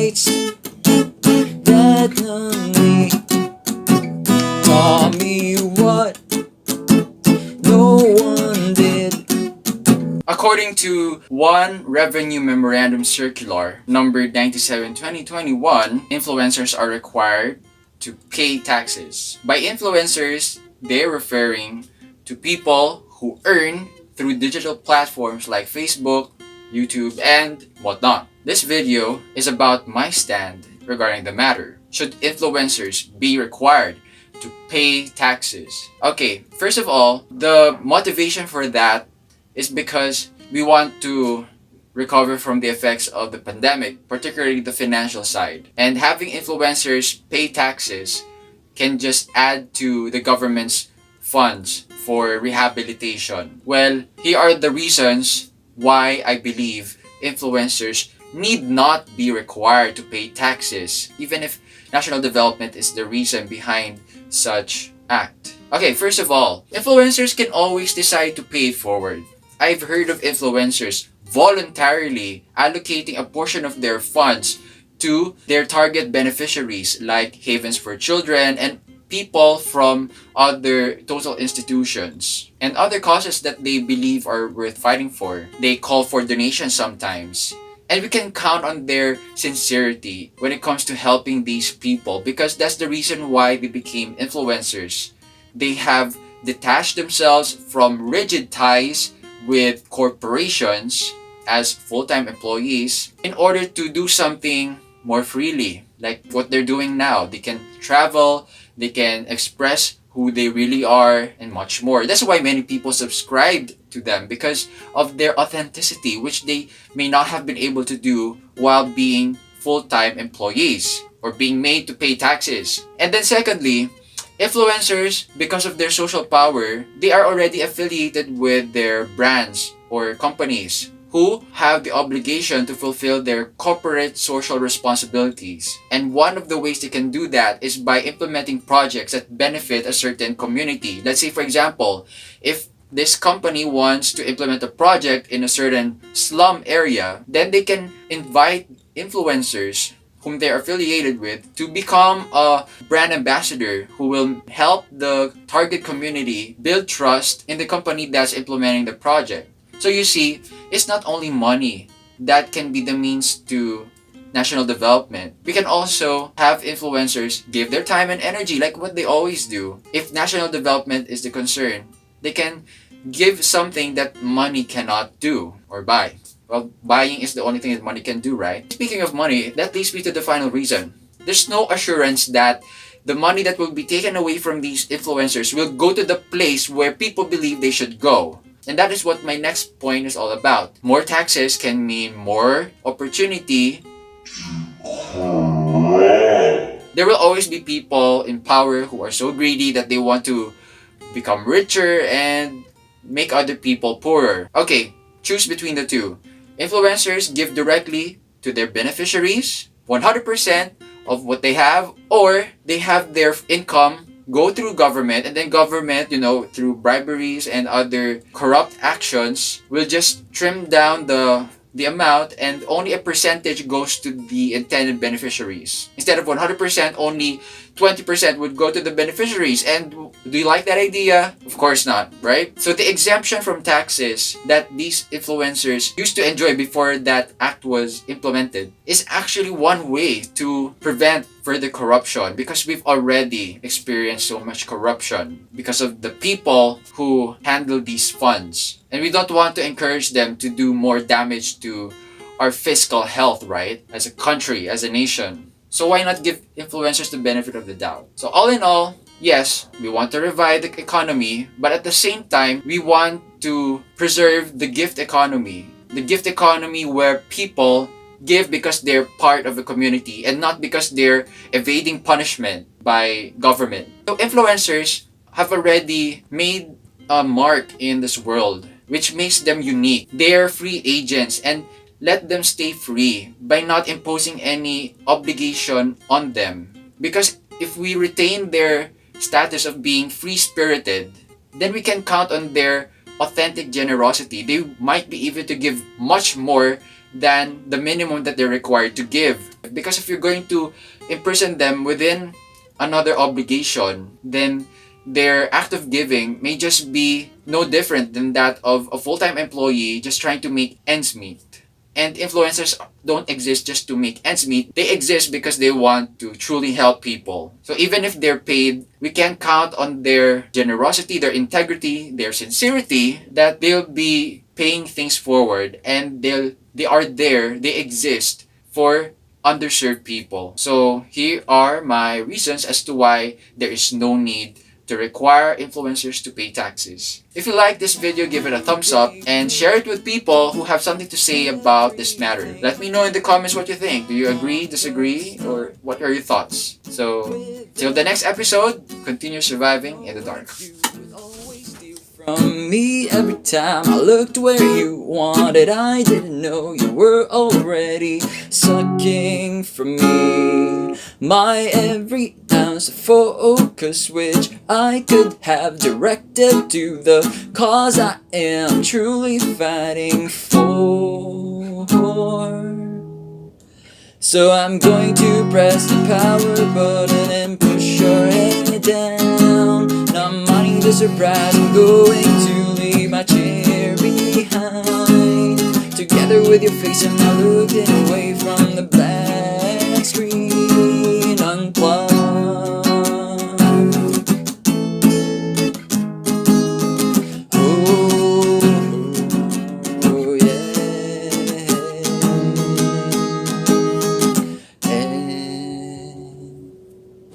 lights that only taught me what no one did. According to One Revenue Memorandum Circular number 97/2021, influencers are required to pay taxes. By influencers, they're referring to people who earn through digital platforms like Facebook, YouTube, and whatnot. This video is about my stand regarding the matter. Should influencers be required to pay taxes? Okay, first of all, the motivation for that is because we want to recover from the effects of the pandemic, particularly the financial side. And having influencers pay taxes can just add to the government's funds for rehabilitation. Well, here are the reasons why I believe influencers need not be required to pay taxes, even if national development is the reason behind such act. Okay, first of all, influencers can always decide to pay it forward. I've heard of influencers voluntarily allocating a portion of their funds to their target beneficiaries like Havens for Children and people from other total institutions and other causes that they believe are worth fighting for. They call for donations sometimes. And we can count on their sincerity when it comes to helping these people because that's the reason why they became influencers. They have detached themselves from rigid ties with corporations as full-time employees in order to do something more freely, like what they're doing now. They can travel, they can express who they really are, and much more. That's why many people subscribed to them because of their authenticity, which they may not have been able to do while being full-time employees or being made to pay taxes. And then secondly, influencers, because of their social power, they are already affiliated with their brands or companies who have the obligation to fulfill their corporate social responsibilities. And one of the ways they can do that is by implementing projects that benefit a certain community. Let's say, for example, if this company wants to implement a project in a certain slum area, then they can invite influencers whom they're affiliated with to become a brand ambassador who will help the target community build trust in the company that's implementing the project. So you see, it's not only money that can be the means to national development. We can also have influencers give their time and energy like what they always do. If national development is the concern, they can give something that money cannot do or buy. Well, buying is the only thing that money can do, right? Speaking of money, that leads me to the final reason. There's no assurance that the money that will be taken away from these influencers will go to the place where people believe they should go. And that is what my next point is all about. More taxes can mean more opportunity. There will always be people in power who are so greedy that they want to become richer and make other people poorer. Okay, choose between the two. Influencers give directly to their beneficiaries 100% of what they have, or they have their income go through government, and then government, through briberies and other corrupt actions, will just trim down the amount and only a percentage goes to the intended beneficiaries. Instead of 100%, only 20% would go to the beneficiaries. And do you like that idea? Of course not, right? So the exemption from taxes that these influencers used to enjoy before that act was implemented is actually one way to prevent further corruption, because we've already experienced so much corruption because of the people who handle these funds. And we don't want to encourage them to do more damage to our fiscal health, right? As a country, as a nation. So why not give influencers the benefit of the doubt? So all in all, yes, we want to revive the economy, but at the same time, we want to preserve the gift economy. The gift economy where people give because they're part of a community and not because they're evading punishment by government. So influencers have already made a mark in this world, which makes them unique. They're free agents, and let them stay free by not imposing any obligation on them. Because if we retain their status of being free-spirited, then we can count on their authentic generosity. They might be able to give much more than the minimum that they're required to give. Because if you're going to imprison them within another obligation, then their act of giving may just be no different than that of a full-time employee just trying to make ends meet. And influencers don't exist just to make ends meet. They exist because they want to truly help people. So even if they're paid, we can count on their generosity, their integrity, their sincerity, that they'll be paying things forward, and they are there, they exist for underserved people. So here are my reasons as to why there is no need to require influencers to pay taxes. If you like this video, give it a thumbs up and share it with people who have something to say about this matter. Let me know in the comments what you think. Do you agree, disagree, or what are your thoughts? So, till the next episode, continue surviving in the dark. From me every time I looked where you wanted, I didn't know you were already sucking from me my every ounce of focus, which I could have directed to the cause I am truly fighting for. So I'm going to press the power button and push your head down. Not minding the surprise, I'm going to leave my chair behind, together with your face, and I looking away from the black.